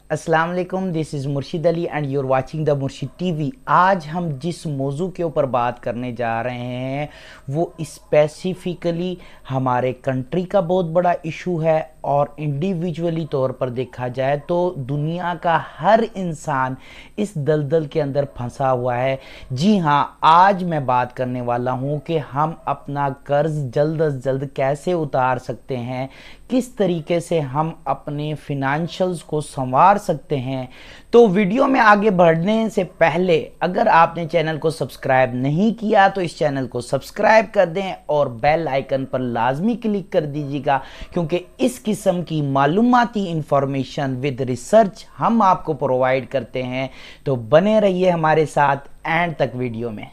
अस्सलाम वालेकुम, this is Murshid Ali and you are watching the Murshid TV. आज हम जिस मौजू के ऊपर बात करने जा रहे हैं वो स्पेसिफिकली हमारे कंट्री का बहुत बड़ा इशू है और इंडिविजुअली तौर पर देखा जाए तो दुनिया का हर इंसान इस दलदल के अंदर फंसा हुआ है। जी हाँ, आज मैं बात करने वाला हूँ कि हम अपना कर्ज जल्द अज जल्द कैसे उतार सकते हैं, किस तरीके से हम अपने फिनेंशियल्स को संवार सकते हैं। तो वीडियो में आगे बढ़ने से पहले अगर आपने चैनल को सब्सक्राइब नहीं किया तो इस चैनल को सब्सक्राइब कर दें और बेल आइकन पर लाजमी क्लिक कर दीजिएगा, क्योंकि इस किस्म की मालूमाती इंफॉर्मेशन विद रिसर्च हम आपको प्रोवाइड करते हैं। तो बने रहिए हमारे साथ एंड तक वीडियो में।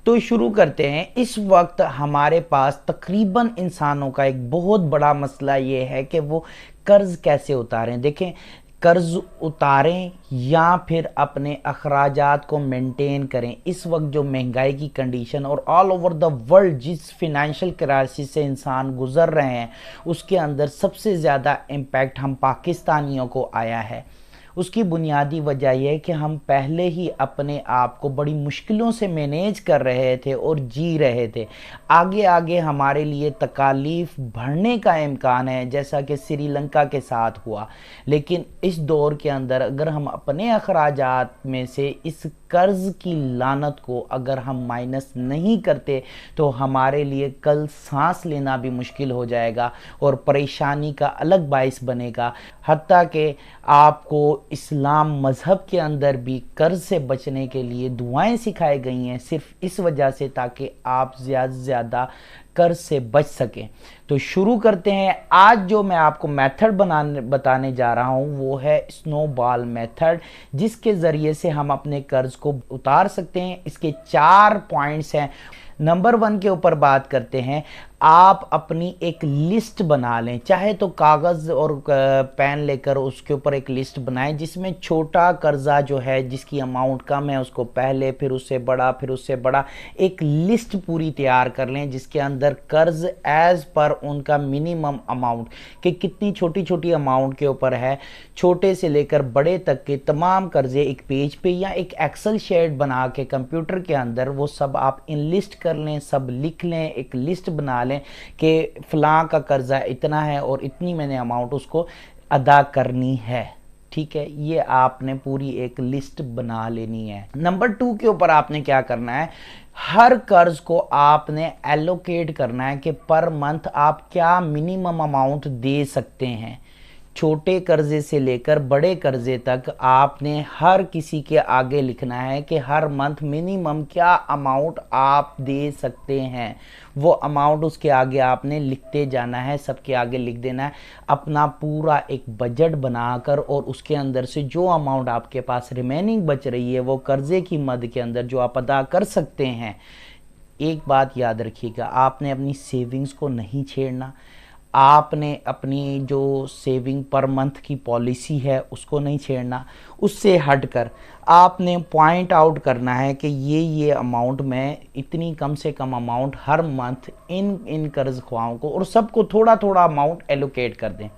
तो शुरू करते हैं। इस वक्त हमारे पास तकरीबन इंसानों का एक बहुत बड़ा मसला ये है कि वो कर्ज कैसे उतारें। देखें, कर्ज उतारें या फिर अपने अखराजात को मेंटेन करें। इस वक्त जो महंगाई की कंडीशन और ऑल ओवर द वर्ल्ड जिस फिनेंशियल क्राइसिस से इंसान गुजर रहे हैं उसके अंदर सबसे ज़्यादा इम्पैक्ट हम पाकिस्तानियों को आया है। उसकी बुनियादी वजह यह है कि हम पहले ही अपने आप को बड़ी मुश्किलों से मैनेज कर रहे थे और जी रहे थे। आगे आगे हमारे लिए तकालीफ बढ़ने का इम्कान है, जैसा कि श्रीलंका के साथ हुआ। लेकिन इस दौर के अंदर अगर हम अपने अखराजात में से इस कर्ज की लानत को अगर हम माइनस नहीं करते तो हमारे लिए कल सांस लेना भी मुश्किल हो जाएगा और परेशानी का अलग बाइस बनेगा। हत्ता कि आपको इस्लाम मज़हब के अंदर भी कर्ज से बचने के लिए दुआएं सिखाई गई हैं, सिर्फ इस वजह से ताकि आप ज़्यादा से ज़्यादा कर्ज से बच सकें। तो शुरू करते हैं। आज जो मैं आपको मेथड बताने जा रहा हूं वो है स्नोबॉल मेथड, जिसके ज़रिए से हम अपने कर्ज को उतार सकते हैं। इसके 4 पॉइंट्स हैं। नंबर 1 के ऊपर बात करते हैं। आप अपनी एक लिस्ट बना लें, चाहे तो कागज़ और पेन लेकर उसके ऊपर एक लिस्ट बनाएं जिसमें छोटा कर्जा जो है जिसकी अमाउंट कम है उसको पहले, फिर उससे बड़ा, फिर उससे बड़ा, एक लिस्ट पूरी तैयार कर लें जिसके अंदर कर्ज एज़ पर उनका मिनिमम अमाउंट कि कितनी छोटी छोटी अमाउंट के ऊपर है, छोटे से लेकर बड़े तक के तमाम कर्जे एक पेज पे या एक एक्सेल शीट बना के कंप्यूटर के अंदर वो सब आप इन लिस्ट कर लें, सब लिख लें, एक लिस्ट बना लें कि फलां का कर्जा इतना है और इतनी मैंने अमाउंट उसको अदा करनी है। ठीक है, ये आपने पूरी एक लिस्ट बना लेनी है। नंबर 2 के ऊपर आपने क्या करना है, हर कर्ज को आपने एलोकेट करना है कि पर मंथ आप क्या मिनिमम अमाउंट दे सकते हैं। छोटे कर्जे से लेकर बड़े कर्जे तक आपने हर किसी के आगे लिखना है कि हर मंथ मिनिमम क्या अमाउंट आप दे सकते हैं। वो अमाउंट उसके आगे आपने लिखते जाना है, सबके आगे लिख देना है। अपना पूरा एक बजट बनाकर और उसके अंदर से जो अमाउंट आपके पास रिमेनिंग बच रही है वो कर्जे की मद के अंदर जो आप अदा कर सकते हैं। एक बात याद रखिएगा, आपने अपनी सेविंग्स को नहीं छेड़ना। आपने अपनी जो सेविंग पर मंथ की पॉलिसी है उसको नहीं छेड़ना। उससे हटकर आपने पॉइंट आउट करना है कि ये अमाउंट मैं इतनी कम से कम अमाउंट हर मंथ इन कर्ज ख्वाहों को, और सबको थोड़ा थोड़ा अमाउंट एलोकेट कर दें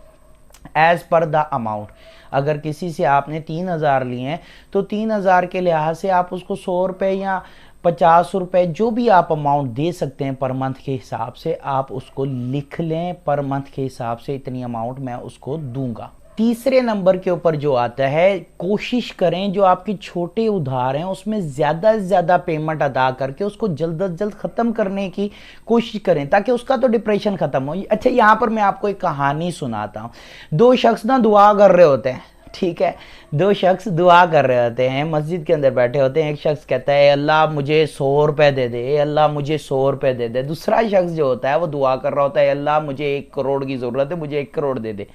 एज़ पर द अमाउंट। अगर किसी से आपने 3,000 लिए हैं तो 3,000 के लिहाज से आप उसको 100 रुपये या 50 रुपये जो भी आप अमाउंट दे सकते हैं पर मंथ के हिसाब से आप उसको लिख लें। पर मंथ के हिसाब से इतनी अमाउंट मैं उसको दूंगा। तीसरे नंबर के ऊपर जो आता है, कोशिश करें जो आपके छोटे उधार हैं उसमें ज़्यादा से ज़्यादा पेमेंट अदा करके उसको जल्द अज जल्द ख़त्म करने की कोशिश करें ताकि उसका तो डिप्रेशन ख़त्म हो। अच्छा, यहाँ पर मैं आपको एक कहानी सुनाता हूँ। 2 शख्स ना दुआ कर रहे होते हैं। ठीक है, 2 शख्स दुआ कर रहे होते हैं, मस्जिद के अंदर बैठे होते हैं। एक शख्स कहता है अल्लाह मुझे 100 रुपये दे दे, अल्लाह मुझे 100 रुपये दे दे। दूसरा शख्स जो होता है वो दुआ कर रहा होता है अल्लाह मुझे 1 करोड़ की ज़रूरत है, मुझे 1 करोड़ दे दे।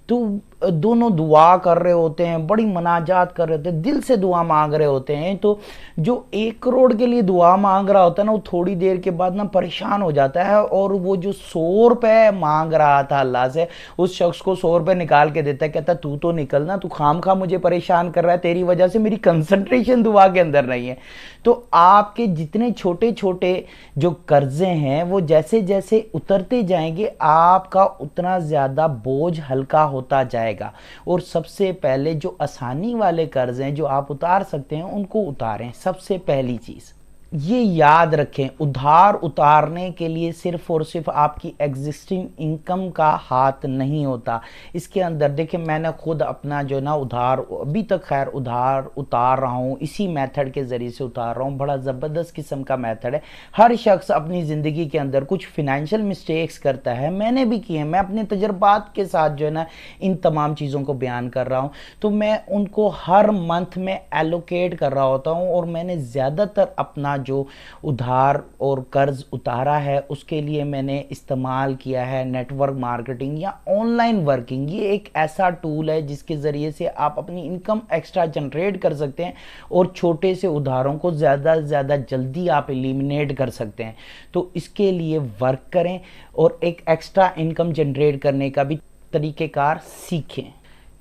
तो दोनों दुआ कर रहे होते हैं, बड़ी मनाजात कर रहे होते हैं, दिल से दुआ मांग रहे होते हैं। तो जो 1 करोड़ के लिए दुआ मांग रहा होता है ना वो थोड़ी देर के बाद ना परेशान हो जाता है और वो जो 100 रुपये मांग रहा था अल्लाह से उस शख्स को 100 रुपये निकाल के देता है। कहता तू तो निकल ना, तू खाम खा मुझे परेशान कर रहा है, तेरी वजह से मेरी कंसंट्रेशन दुआ के अंदर नहीं है। तो आपके जितने छोटे छोटे जो कर्जे हैं वो जैसे जैसे उतरते जाएंगे आपका उतना ज़्यादा बोझ हल्का होता जाएगा। جائے گا۔ اور سب سے پہلے جو آسانی والے قرض ہیں جو آپ اتار سکتے ہیں ان کو اتاریں۔ سب سے پہلی چیز یہ یاد رکھیں، ادھار اتارنے کے لیے صرف اور صرف آپ کی ایگزسٹنگ انکم کا ہاتھ نہیں ہوتا، اس کے اندر دیکھیں میں نے خود اپنا جو نا ادھار ابھی تک خیر ادھار اتار رہا ہوں، اسی میتھڈ کے ذریعے سے اتار رہا ہوں، بڑا زبردست قسم کا میتھڈ ہے۔ ہر شخص اپنی زندگی کے اندر کچھ فنانشل مسٹیکس کرتا ہے، میں نے بھی کیے ہیں، میں اپنے تجربات کے ساتھ جو ہے نا ان تمام چیزوں کو بیان کر رہا ہوں، تو میں ان کو ہر منتھ میں ایلوکیٹ کر رہا ہوتا ہوں، اور میں نے زیادہ تر اپنا جو ادھار اور قرض اتارا ہے اس کے لیے میں نے استعمال کیا ہے نیٹ ورک مارکیٹنگ یا آن لائن ورکنگ۔ یہ ایک ایسا ٹول ہے جس کے ذریعے سے آپ اپنی انکم ایکسٹرا جنریٹ کر سکتے ہیں اور چھوٹے سے ادھاروں کو زیادہ سے زیادہ جلدی آپ ایلیمینیٹ کر سکتے ہیں۔ تو اس کے لیے ورک کریں اور ایک ایکسٹرا انکم جنریٹ کرنے کا بھی طریقہ کار سیکھیں۔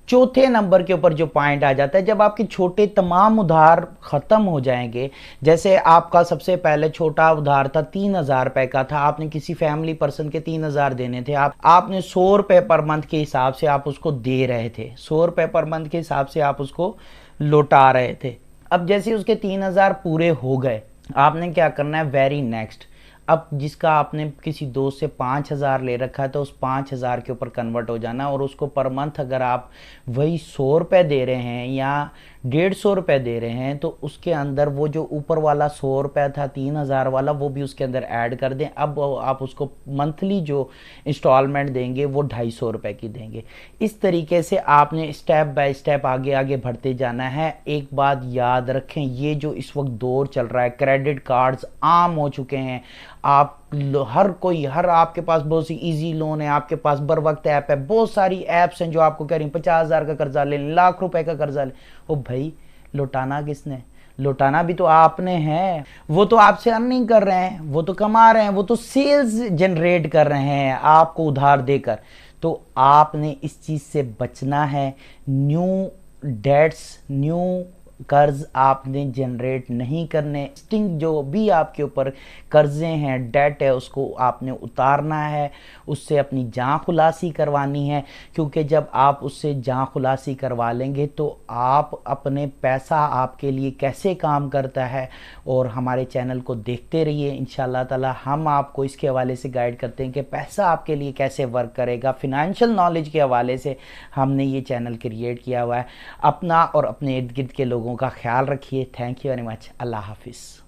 چوتھے نمبر کے اوپر جو پوائنٹ آ جاتا ہے، جب آپ کے چھوٹے تمام ادھار ختم ہو جائیں گے، جیسے آپ کا سب سے پہلے چھوٹا ادھار تھا 3000 روپے کا تھا، آپ نے کسی فیملی پرسن کے 3000 دینے تھے، آپ نے 100 روپے پر منتھ کے حساب سے آپ اس کو دے رہے تھے، 100 روپے پر منتھ کے حساب سے آپ اس کو لوٹا رہے تھے۔ اب جیسے اس کے 3000 پورے ہو گئے، آپ نے کیا کرنا ہے، ویری نیکسٹ اب جس کا آپ نے کسی دوست سے 5000 لے رکھا ہے تو اس 5000 کے اوپر کنورٹ ہو جانا، اور اس کو پر منتھ اگر آپ وہی 100 روپے دے رہے ہیں یا 150 روپے دے رہے ہیں تو اس کے اندر وہ جو اوپر والا 100 روپے تھا 3000 والا وہ بھی اس کے اندر ایڈ کر دیں۔ اب آپ اس کو منتھلی جو انسٹالمنٹ دیں گے وہ 250 روپے کی دیں گے۔ اس طریقے سے آپ نے اسٹیپ بائی اسٹیپ آگے آگے بڑھتے جانا ہے۔ ایک بات یاد رکھیں، یہ جو اس وقت دور چل رہا ہے، کریڈٹ کارڈز عام ہو چکے ہیں، آپ ہر آپ کے پاس بہت سی ایزی لون ہے، آپ کے پاس بر وقت ایپ ہے، بہت ساری ایپس ہیں جو آپ کو کہہ رہی ہیں 50,000 کا قرضہ لیں، 1,00,000 روپے کا قرضہ لیں۔ او بھائی لوٹانا کس نے؟ لوٹانا بھی تو آپ نے ہے، وہ تو آپ سے ارننگ کر رہے ہیں، وہ تو کما رہے ہیں، وہ تو سیلز جنریٹ کر رہے ہیں آپ کو ادھار دے کر۔ تو آپ نے اس چیز سے بچنا ہے، نیو ڈیٹس، نیو قرض آپ نے جنریٹ نہیں کرنے، جو بھی آپ کے اوپر قرضے ہیں، ڈیٹ ہے، اس کو آپ نے اتارنا ہے، اس سے اپنی جان خلاصی کروانی ہے، کیونکہ جب آپ اس سے جان خلاصی کروا لیں گے تو آپ اپنے پیسہ آپ کے لیے کیسے کام کرتا ہے، اور ہمارے چینل کو دیکھتے رہیے، انشاءاللہ تعالی ہم آپ کو اس کے حوالے سے گائیڈ کرتے ہیں کہ پیسہ آپ کے لیے کیسے ورک کرے گا۔ فنانشل نالج کے حوالے سے ہم نے یہ چینل کریٹ کیا ہوا ہے۔ اپنا اور اپنے ارد گرد کے لوگوں کا خیال رکھیے۔ Thank you very much. Allah حافظ۔